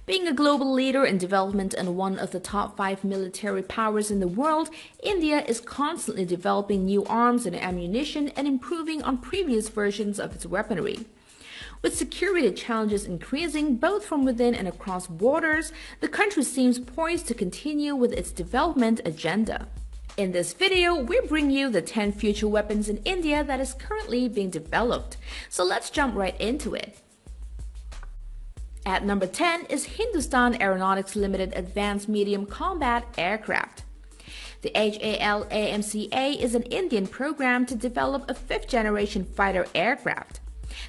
Being a global leader in development and one of the top 5 military powers in the world, India is constantly developing new arms and ammunition and improving on previous versions of its weaponry. With security challenges increasing both from within and across borders, the country seems poised to continue with its development agenda. In this video, we bring you the 10 future weapons in India that is currently being developed. So let's jump right into it. At number 10 is Hindustan Aeronautics Limited Advanced Medium Combat Aircraft. The HAL AMCA is an Indian program to develop a fifth-generation fighter aircraft.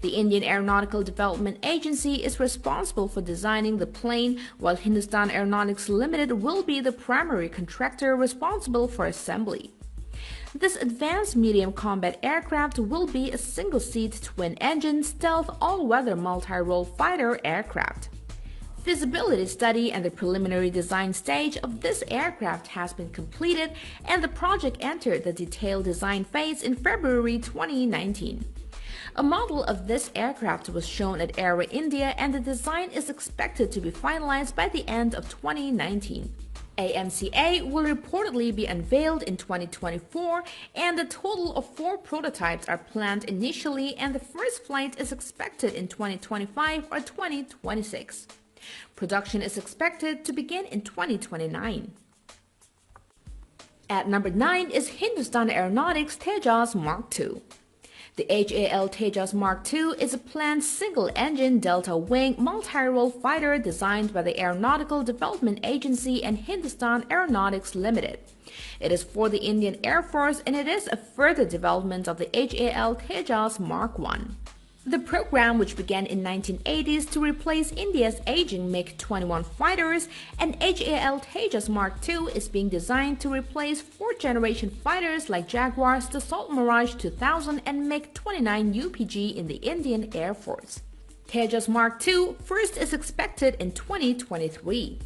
The Indian Aeronautical Development Agency is responsible for designing the plane, while Hindustan Aeronautics Limited will be the primary contractor responsible for assembly. This advanced medium combat aircraft will be a single-seat, twin-engine, stealth, all-weather multi-role fighter aircraft. Feasibility study and the preliminary design stage of this aircraft has been completed, and the project entered the detailed design phase in February 2019. A model of this aircraft was shown at Aero India, and the design is expected to be finalized by the end of 2019. AMCA will reportedly be unveiled in 2024, and a total of 4 prototypes are planned initially, and the first flight is expected in 2025 or 2026. Production is expected to begin in 2029. At number 9 is Hindustan Aeronautics Tejas Mark II. The HAL Tejas Mark II is a planned single-engine delta-wing multi-role fighter designed by the Aeronautical Development Agency and Hindustan Aeronautics Limited. It is for the Indian Air Force, and it is a further development of the HAL Tejas Mark I. The program, which began in 1980s to replace India's aging MiG-21 fighters, and HAL Tejas Mark II is being designed to replace fourth-generation fighters like Jaguar's Dassault Mirage 2000 and MiG-29 UPG in the Indian Air Force. Tejas Mark II first is expected in 2023.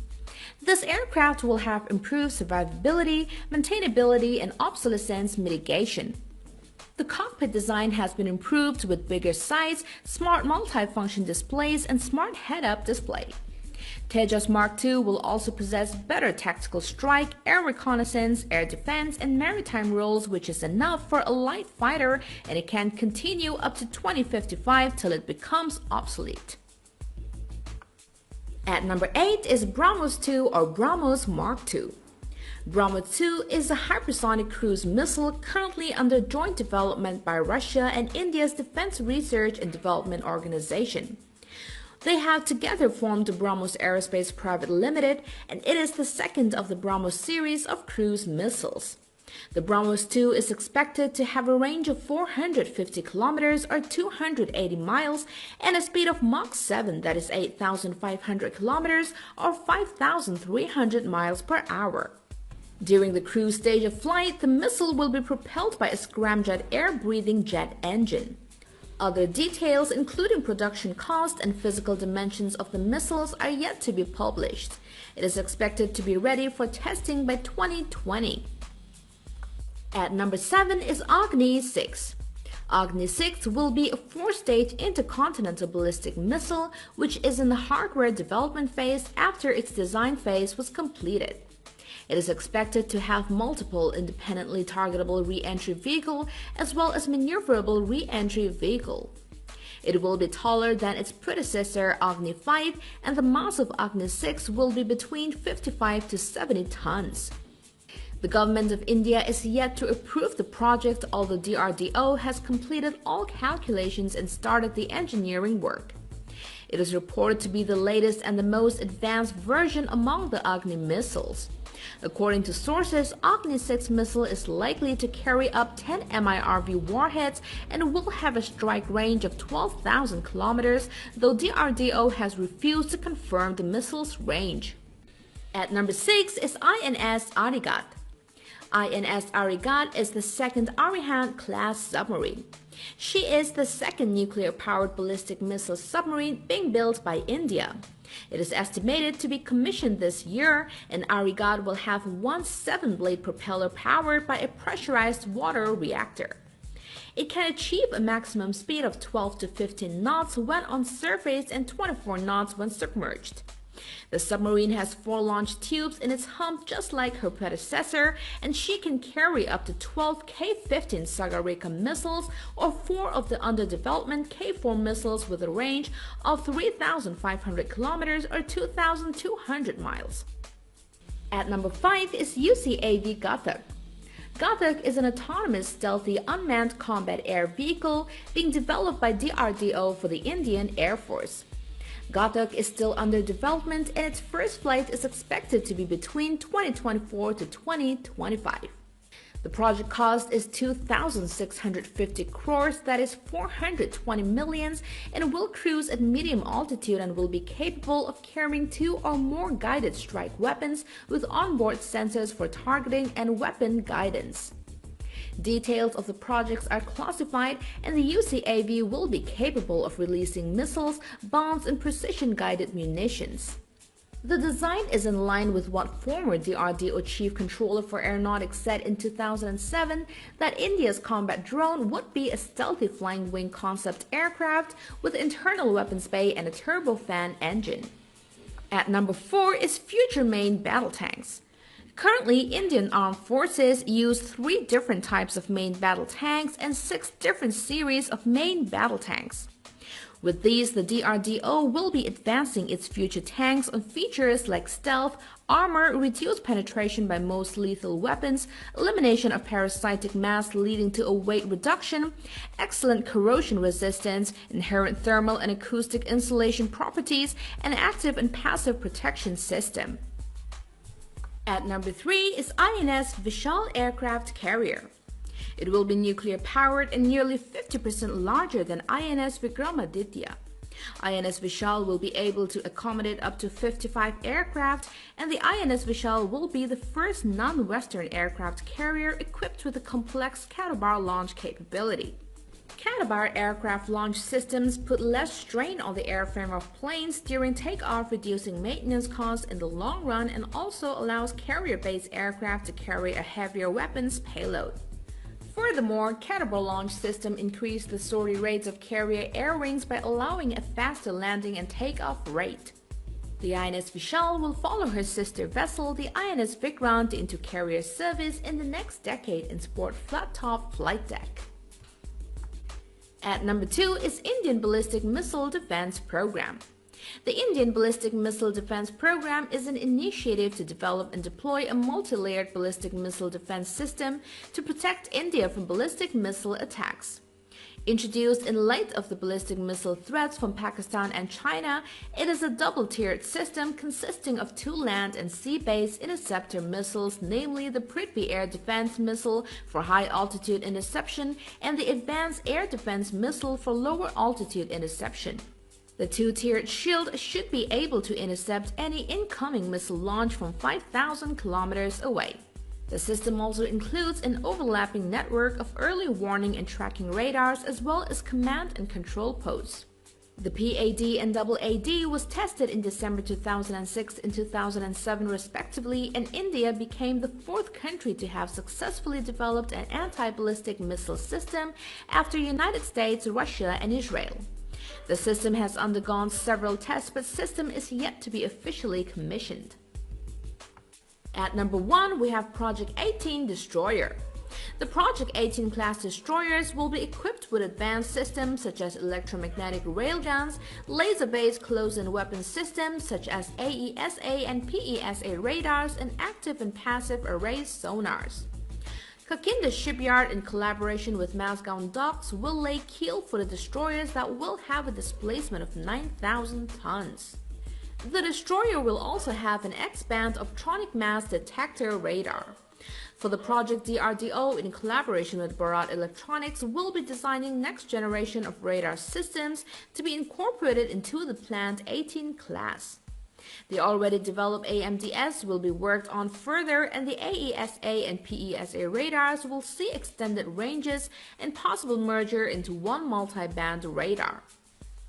This aircraft will have improved survivability, maintainability, and obsolescence mitigation. The cockpit design has been improved with bigger size, smart multifunction displays, and smart head-up display. Tejas Mark II will also possess better tactical strike, air reconnaissance, air defense, and maritime roles, which is enough for a light fighter, and it can continue up to 2055 till it becomes obsolete. At number 8 is BrahMos 2 or BrahMos Mark II. BrahMos 2 is a hypersonic cruise missile currently under joint development by Russia and India's Defense Research and Development Organization. They have together formed BrahMos Aerospace Private Limited, and it is the second of the BrahMos series of cruise missiles. The BrahMos 2 is expected to have a range of 450 kilometers or 280 miles and a speed of Mach 7, that is 8,500 kilometers or 5,300 miles per hour. During the cruise stage of flight, the missile will be propelled by a scramjet air-breathing jet engine. Other details, including production cost and physical dimensions of the missiles, are yet to be published. It is expected to be ready for testing by 2020. At number 7 is Agni 6. Agni 6 will be a 4-stage intercontinental ballistic missile, which is in the hardware development phase after its design phase was completed. It is expected to have multiple independently targetable re-entry vehicle as well as maneuverable re-entry vehicle. It will be taller than its predecessor Agni 5, and the mass of Agni 6 will be between 55 to 70 tons. The government of India is yet to approve the project, although DRDO has completed all calculations and started the engineering work. It is reported to be the latest and the most advanced version among the Agni missiles. According to sources, Agni 6 missile is likely to carry up 10 MIRV warheads and will have a strike range of 12,000 kilometers, though DRDO has refused to confirm the missile's range. At number 6 is INS Arigat. INS Arigat is the second Arihant-class submarine. She is the second nuclear-powered ballistic missile submarine being built by India. It is estimated to be commissioned this year, and Arigat will have one 7-blade propeller powered by a pressurized water reactor. It can achieve a maximum speed of 12 to 15 knots when on surface and 24 knots when submerged. The submarine has 4 launch tubes in its hump just like her predecessor, and she can carry up to 12 K-15 Sagarika missiles or 4 of the under development K-4 missiles with a range of 3,500 kilometers or 2,200 miles. At number 5 is UCAV Gatak. Gatak is an autonomous, stealthy, unmanned combat air vehicle being developed by DRDO for the Indian Air Force. Gatak is still under development and its first flight is expected to be between 2024 to 2025. The project cost is 2,650 crores, that is 420 millions, and will cruise at medium altitude and will be capable of carrying 2 or more guided strike weapons with onboard sensors for targeting and weapon guidance. Details of the projects are classified, and the UCAV will be capable of releasing missiles, bombs, and precision-guided munitions. The design is in line with what former DRDO Chief Controller for Aeronautics said in 2007, that India's combat drone would be a stealthy flying wing concept aircraft with internal weapons bay and a turbofan engine. At number 4 is future main battle tanks. Currently, Indian Armed Forces use 3 different types of main battle tanks and 6 different series of main battle tanks. With these, the DRDO will be advancing its future tanks on features like stealth, armor, reduced penetration by most lethal weapons, elimination of parasitic mass leading to a weight reduction, excellent corrosion resistance, inherent thermal and acoustic insulation properties, and active and passive protection system. At number 3 is INS Vishal Aircraft Carrier. It will be nuclear-powered and nearly 50% larger than INS Vikramaditya. INS Vishal will be able to accommodate up to 55 aircraft, and the INS Vishal will be the first non-Western aircraft carrier equipped with a complex Katabar launch capability. Katabar aircraft launch systems put less strain on the airframe of planes during takeoff, reducing maintenance costs in the long run, and also allows carrier-based aircraft to carry a heavier weapons payload. Furthermore, Katabar launch system increased the sortie rates of carrier air wings by allowing a faster landing and takeoff rate. The INS Vishal will follow her sister vessel, the INS Vikrant, into carrier service in the next decade and sport flat-top flight deck. At number 2 is Indian Ballistic Missile Defense Program. The Indian Ballistic Missile Defense Program is an initiative to develop and deploy a multi-layered ballistic missile defense system to protect India from ballistic missile attacks. Introduced in light of the ballistic missile threats from Pakistan and China, it is a double-tiered system consisting of 2 land and sea-based interceptor missiles, namely the Prithvi Air Defense Missile for high-altitude interception and the Advanced Air Defense Missile for lower-altitude interception. The 2-tiered shield should be able to intercept any incoming missile launch from 5,000 kilometers away. The system also includes an overlapping network of early warning and tracking radars as well as command and control posts. The PAD and AAD was tested in December 2006 and 2007 respectively, and India became the 4th country to have successfully developed an anti-ballistic missile system after United States, Russia, and Israel. The system has undergone several tests, but system is yet to be officially commissioned. At number 1, we have Project 18 Destroyer. The Project 18 class destroyers will be equipped with advanced systems such as electromagnetic railguns, laser-based close-in weapon systems such as AESA and PESA radars, and active and passive array sonars. Kakinda Shipyard, in collaboration with Mazgaon Docks, will lay keel for the destroyers that will have a displacement of 9,000 tons. The destroyer will also have an X-band optronic mass detector radar. For the project, DRDO, in collaboration with Bharat Electronics, will be designing next generation of radar systems to be incorporated into the planned 18 class. The already developed AMDS will be worked on further, and the AESA and PESA radars will see extended ranges and possible merger into one multi-band radar.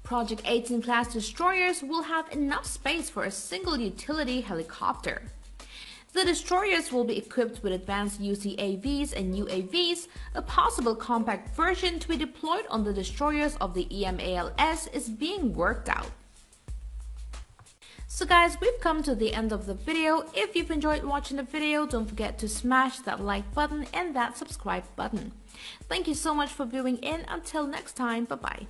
Project 18 class destroyers will have enough space for a single utility helicopter. The destroyers will be equipped with advanced UCAVs and UAVs. A possible compact version to be deployed on the destroyers of the EMALS is being worked out. So guys, we've come to the end of the video. If you've enjoyed watching the video, don't forget to smash that like button and that subscribe button. Thank you so much for viewing in. Until next time, bye bye.